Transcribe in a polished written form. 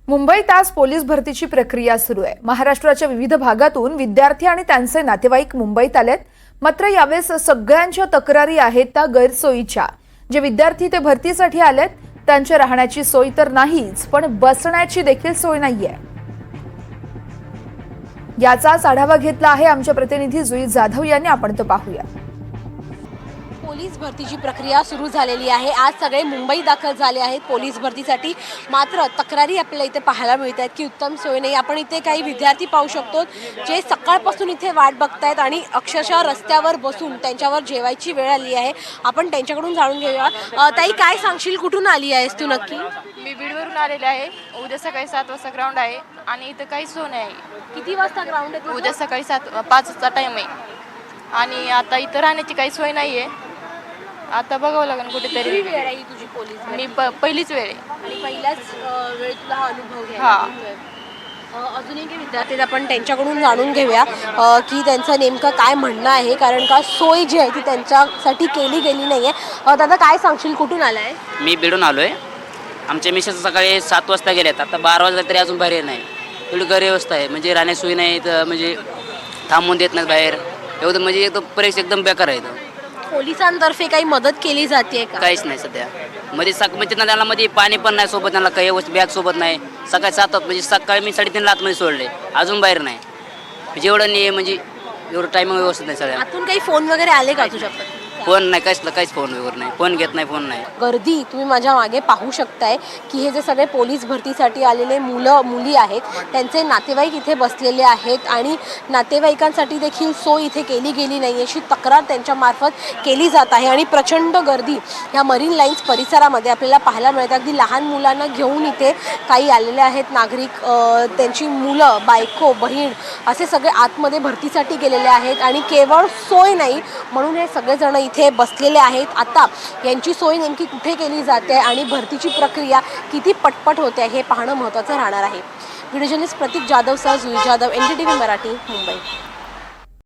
मुंबईत आज पोलीस भरतीची प्रक्रिया सुरू आहे। महाराष्ट्राच्या विविध भागातून विद्यार्थी आणि त्यांचे नातेवाईक मुंबईत आलेत। मात्र यावेळेस सगळ्यांच्या तक्रारी आहेत त्या गैरसोयीच्या। जे विद्यार्थी ते भरतीसाठी आलेत त्यांच्या राहण्याची सोय तर नाहीच, पण बसण्याची देखील सोय नाहीये। याचाच आढावा घेतला आहे आमच्या प्रतिनिधी जुई जाधव यांनी। आपण तो पाहूया। पोलीस भरतीची प्रक्रिया सुरू झालेली आहे। आज सगळे मुंबई दाखल झाले आहेत पोलीस भरतीसाठी। मात्र तक्रारी आपल्याला इथे पाहायला मिळतात की उत्तम सोय नाही। आपण इथे काही विद्यार्थी पाहू शकतो जे सकाळपासून इथे वाट बघतायत आणि अक्षरशः रस्त्यावर बसून त्यांच्यावर जेवायची वेळ आली आहे। आपण त्यांच्याकडून जाणून घेऊया। ताई, काय सांगशील, कुठून आली आहेस तू नक्की? मी बीडवरून आलेले आहे। उद्या सकाळी 7 वाजता ग्राउंड आहे आणि इथं काही सोय नाही। किती वाजता ग्राउंड आहे? उद्या सकाळी 5 चा टाइम आहे आणि आता इथं राहण्याची काही सोय नाही आहे। आता बघावं लागेल कुठेतरी। वेळ आहे तुझी पोलीस भरती? मी पहिलीच वेळ आहे आणि पहिल्याच वेळी तुला हा अनुभव घ्यायला हा। मिळतोय। अजून एक विद्यार्थी आहेत, आपण त्यांच्याकडून जाणून घेऊया की त्यांचं नेमकं काय म्हणणं आहे, कारण का सोय जी आहे ती त्यांच्यासाठी केली गेली नाही आहे। दादा, काय सांगशील, कुठून आला आहे? मी बीडून आलो आहे। आमच्या मिसेस सकाळी 7 वाजता गेल्यात, आता 12 वाजता तरी अजून बाहेर नाही। एवढी गैरव्यवस्था आहे, म्हणजे राहण्याची सोय नाही, तर म्हणजे थांबून देत नाहीत बाहेर। एवढं म्हणजे एकदम परिस्थिती एकदम बेकार आहे। पोलिसांतर्फे काही मदत केली जाते का? काहीच नाही सध्या। मध्ये म्हणजे त्यांना मध्ये पाणी पण नाही सोबत, त्यांना काही बॅग सोबत नाही। सकाळी 7 म्हणजे सकाळी मी 3:30 आतमध्ये सोडले, अजून बाहेर नाही। म्हणजे एवढं नाही, म्हणजे एवढं टायमिंग व्यवस्थित नाही सगळ्या। आतून काही फोन वगैरे आले का तुझ्यापर्यंत? फोन नाही, काहीच फोन वगैरे नाही, फोन घेत नाही, फोन नाही। गर्दी तुम्ही माझ्या मागे पाहू शकताय की हे जे सगळे पोलीस भरतीसाठी आलेले मुलं मुली आहेत त्यांचे नातेवाईक इथे बसलेले आहेत आणि नातेवाईकांसाठी देखील सोय इथे केली गेली नाही अशी तक्रार त्यांच्यामार्फत केली जात आहे। आणि प्रचंड गर्दी ह्या मरीन लाईन्स परिसरामध्ये आपल्याला पाहायला मिळते। अगदी लहान मुलांना घेऊन इथे काही आलेले आहेत नागरिक, त्यांची मुलं, बायको, बहीण असे सगळे आतमध्ये भरतीसाठी गेलेले आहेत आणि केवळ सोय नाही म्हणून हे सगळेजण इथे बसलेले आहेत। आता यांची सोय नेमकी कुठे केली जाते आणि भरतीची प्रक्रिया किती पटपट होते हे पाहणं महत्त्वाचं राहणार आहे। व्हिडिओ जर्नलिस्ट प्रतीक जाधव सह जुई जाधव, NDTV मराठी, मुंबई।